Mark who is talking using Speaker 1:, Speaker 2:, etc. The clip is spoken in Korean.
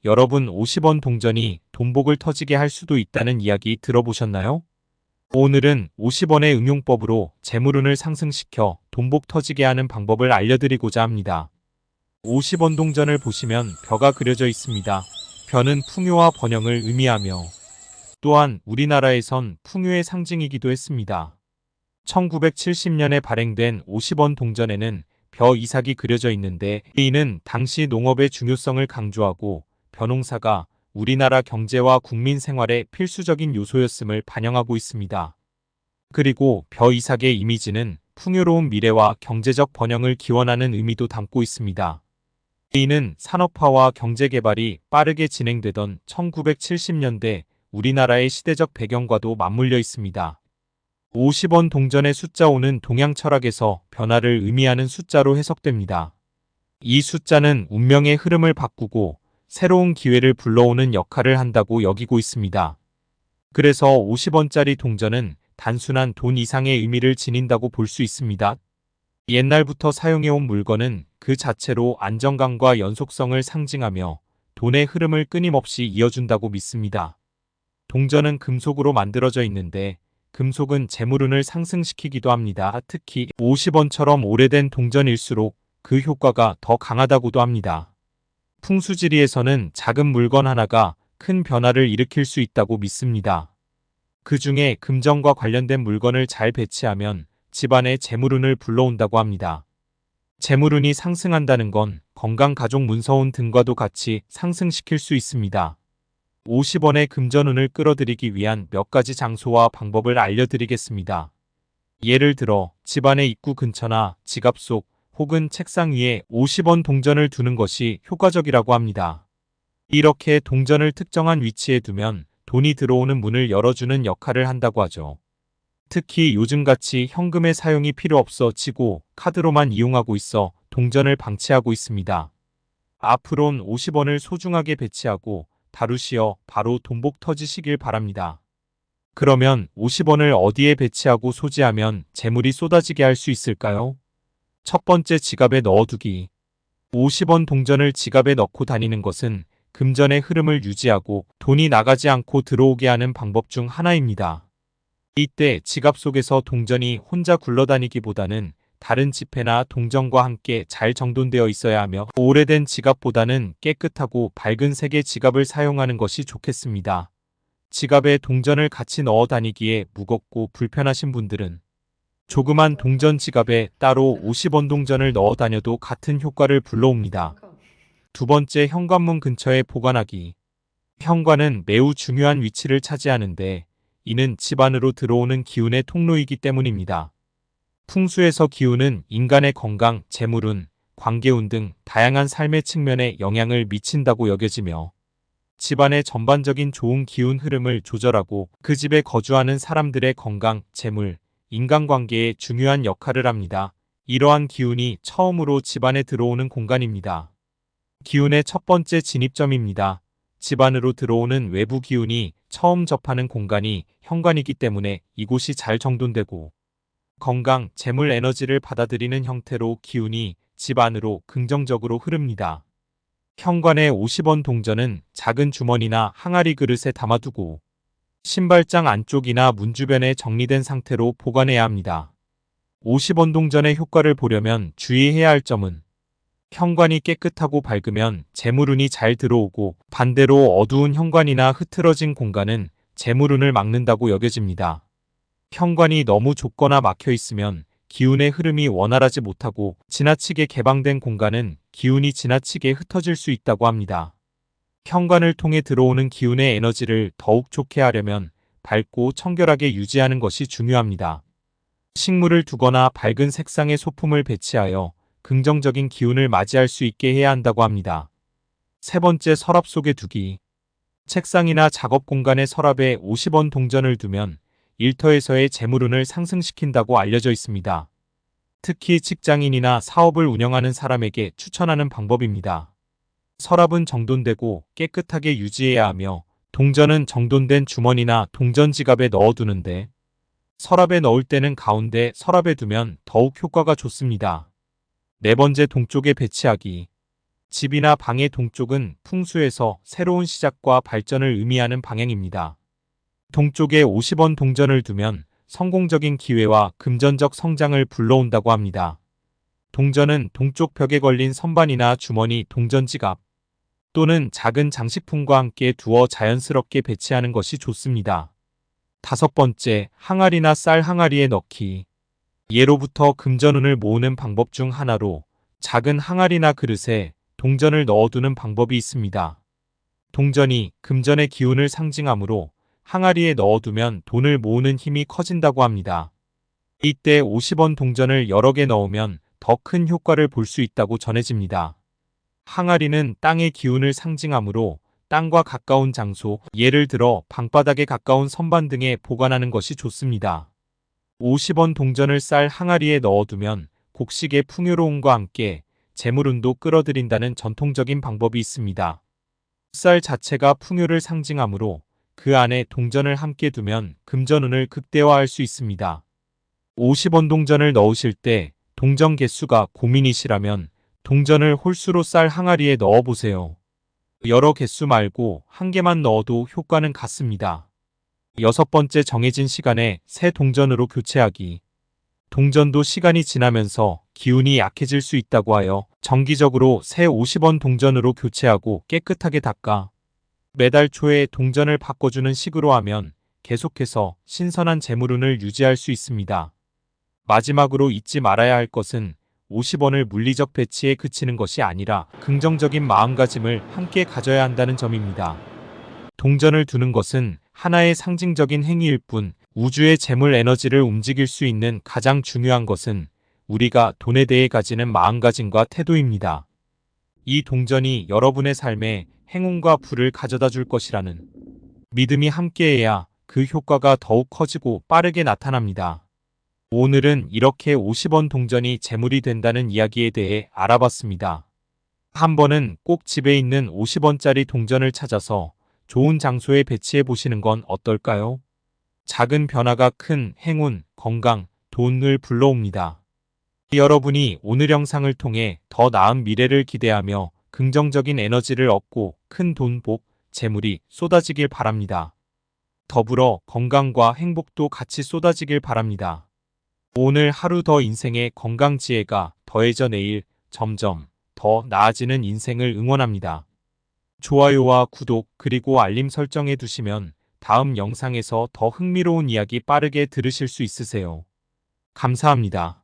Speaker 1: 여러분 50원 동전이 돈복을 터지게 할 수도 있다는 이야기 들어보셨나요? 오늘은 50원의 응용법으로 재물운을 상승시켜 돈복 터지게 하는 방법을 알려드리고자 합니다. 50원 동전을 보시면 벼가 그려져 있습니다. 벼는 풍요와 번영을 의미하며 또한 우리나라에선 풍요의 상징이기도 했습니다. 1970년에 발행된 50원 동전에는 벼 이삭이 그려져 있는데 이는 당시 농업의 중요성을 강조하고 벼농사가 우리나라 경제와 국민 생활의 필수적인 요소였음을 반영하고 있습니다. 그리고 벼 이삭의 이미지는 풍요로운 미래와 경제적 번영을 기원하는 의미도 담고 있습니다. 이는 산업화와 경제개발이 빠르게 진행되던 1970년대 우리나라의 시대적 배경과도 맞물려 있습니다. 50원 동전의 숫자 5는 동양 철학에서 변화를 의미하는 숫자로 해석됩니다. 이 숫자는 운명의 흐름을 바꾸고 새로운 기회를 불러오는 역할을 한다고 여기고 있습니다. 그래서 50원짜리 동전은 단순한 돈 이상의 의미를 지닌다고 볼 수 있습니다. 옛날부터 사용해온 물건은 그 자체로 안정감과 연속성을 상징하며 돈의 흐름을 끊임없이 이어준다고 믿습니다. 동전은 금속으로 만들어져 있는데 금속은 재물운을 상승시키기도 합니다. 특히 50원처럼 오래된 동전일수록 그 효과가 더 강하다고도 합니다. 풍수지리에서는 작은 물건 하나가 큰 변화를 일으킬 수 있다고 믿습니다. 그 중에 금전과 관련된 물건을 잘 배치하면 집안에 재물운을 불러온다고 합니다. 재물운이 상승한다는 건 건강, 가족, 문서운 등과도 같이 상승시킬 수 있습니다. 50원의 금전운을 끌어들이기 위한 몇 가지 장소와 방법을 알려드리겠습니다. 예를 들어 집안의 입구 근처나 지갑 속 혹은 책상 위에 50원 동전을 두는 것이 효과적이라고 합니다. 이렇게 동전을 특정한 위치에 두면 돈이 들어오는 문을 열어주는 역할을 한다고 하죠. 특히 요즘같이 현금의 사용이 필요 없어지고 카드로만 이용하고 있어 동전을 방치하고 있습니다. 앞으론 50원을 소중하게 배치하고 다루시어 바로 돈복 터지시길 바랍니다. 그러면 50원을 어디에 배치하고 소지하면 재물이 쏟아지게 할 수 있을까요? 첫 번째, 지갑에 넣어두기. 50원 동전을 지갑에 넣고 다니는 것은 금전의 흐름을 유지하고 돈이 나가지 않고 들어오게 하는 방법 중 하나입니다. 이때 지갑 속에서 동전이 혼자 굴러다니기보다는 다른 지폐나 동전과 함께 잘 정돈되어 있어야 하며 오래된 지갑보다는 깨끗하고 밝은 색의 지갑을 사용하는 것이 좋겠습니다. 지갑에 동전을 같이 넣어 다니기에 무겁고 불편하신 분들은 조그만 동전 지갑에 따로 50원 동전을 넣어 다녀도 같은 효과를 불러옵니다. 두 번째, 현관문 근처에 보관하기. 현관은 매우 중요한 위치를 차지하는데 이는 집 안으로 들어오는 기운의 통로이기 때문입니다. 풍수에서 기운은 인간의 건강, 재물운, 관계운 등 다양한 삶의 측면에 영향을 미친다고 여겨지며 집안의 전반적인 좋은 기운 흐름을 조절하고 그 집에 거주하는 사람들의 건강, 재물, 인간관계에 중요한 역할을 합니다. 이러한 기운이 처음으로 집안에 들어오는 공간입니다. 기운의 첫 번째 진입점입니다. 집 안으로 들어오는 외부 기운이 처음 접하는 공간이 현관이기 때문에 이곳이 잘 정돈되고 건강, 재물, 에너지를 받아들이는 형태로 기운이 집 안으로 긍정적으로 흐릅니다. 현관의 50원 동전은 작은 주머니나 항아리 그릇에 담아두고 신발장 안쪽이나 문 주변에 정리된 상태로 보관해야 합니다. 50원 동전의 효과를 보려면 주의해야 할 점은 현관이 깨끗하고 밝으면 재물운이 잘 들어오고 반대로 어두운 현관이나 흐트러진 공간은 재물운을 막는다고 여겨집니다. 현관이 너무 좁거나 막혀 있으면 기운의 흐름이 원활하지 못하고 지나치게 개방된 공간은 기운이 지나치게 흩어질 수 있다고 합니다. 현관을 통해 들어오는 기운의 에너지를 더욱 좋게 하려면 밝고 청결하게 유지하는 것이 중요합니다. 식물을 두거나 밝은 색상의 소품을 배치하여 긍정적인 기운을 맞이할 수 있게 해야 한다고 합니다. 세 번째, 서랍 속에 두기. 책상이나 작업 공간의 서랍에 50원 동전을 두면 일터에서의 재물운을 상승시킨다고 알려져 있습니다. 특히 직장인이나 사업을 운영하는 사람에게 추천하는 방법입니다. 서랍은 정돈되고 깨끗하게 유지해야 하며 동전은 정돈된 주머니나 동전 지갑에 넣어두는데 서랍에 넣을 때는 가운데 서랍에 두면 더욱 효과가 좋습니다. 네 번째, 동쪽에 배치하기. 집이나 방의 동쪽은 풍수에서 새로운 시작과 발전을 의미하는 방향입니다. 동쪽에 50원 동전을 두면 성공적인 기회와 금전적 성장을 불러온다고 합니다. 동전은 동쪽 벽에 걸린 선반이나 주머니, 동전지갑 또는 작은 장식품과 함께 두어 자연스럽게 배치하는 것이 좋습니다. 다섯 번째, 항아리나 쌀 항아리에 넣기. 예로부터 금전운을 모으는 방법 중 하나로 작은 항아리나 그릇에 동전을 넣어두는 방법이 있습니다. 동전이 금전의 기운을 상징하므로 항아리에 넣어두면 돈을 모으는 힘이 커진다고 합니다. 이때 50원 동전을 여러 개 넣으면 더 큰 효과를 볼 수 있다고 전해집니다. 항아리는 땅의 기운을 상징하므로 땅과 가까운 장소, 예를 들어 방바닥에 가까운 선반 등에 보관하는 것이 좋습니다. 50원 동전을 쌀 항아리에 넣어두면 곡식의 풍요로움과 함께 재물운도 끌어들인다는 전통적인 방법이 있습니다. 쌀 자체가 풍요를 상징하므로 그 안에 동전을 함께 두면 금전운을 극대화할 수 있습니다. 50원 동전을 넣으실 때 동전 개수가 고민이시라면 동전을 홀수로 쌀 항아리에 넣어보세요. 여러 개수 말고 한 개만 넣어도 효과는 같습니다. 여섯 번째, 정해진 시간에 새 동전으로 교체하기. 동전도 시간이 지나면서 기운이 약해질 수 있다고 하여 정기적으로 새 50원 동전으로 교체하고 깨끗하게 닦아 매달 초에 동전을 바꿔주는 식으로 하면 계속해서 신선한 재물운을 유지할 수 있습니다. 마지막으로 잊지 말아야 할 것은 50원을 물리적 배치에 그치는 것이 아니라 긍정적인 마음가짐을 함께 가져야 한다는 점입니다. 동전을 두는 것은 하나의 상징적인 행위일 뿐 우주의 재물 에너지를 움직일 수 있는 가장 중요한 것은 우리가 돈에 대해 가지는 마음가짐과 태도입니다. 이 동전이 여러분의 삶에 행운과 부를 가져다 줄 것이라는 믿음이 함께해야 그 효과가 더욱 커지고 빠르게 나타납니다. 오늘은 이렇게 50원 동전이 재물이 된다는 이야기에 대해 알아봤습니다. 한 번은 꼭 집에 있는 50원짜리 동전을 찾아서 좋은 장소에 배치해 보시는 건 어떨까요? 작은 변화가 큰 행운, 건강, 돈을 불러옵니다. 여러분이 오늘 영상을 통해 더 나은 미래를 기대하며 긍정적인 에너지를 얻고 큰 돈, 복, 재물이 쏟아지길 바랍니다. 더불어 건강과 행복도 같이 쏟아지길 바랍니다. 오늘 하루 더 인생의 건강 지혜가 더해져 내일 점점 더 나아지는 인생을 응원합니다. 좋아요와 구독 그리고 알림 설정해 두시면 다음 영상에서 더 흥미로운 이야기 빠르게 들으실 수 있으세요. 감사합니다.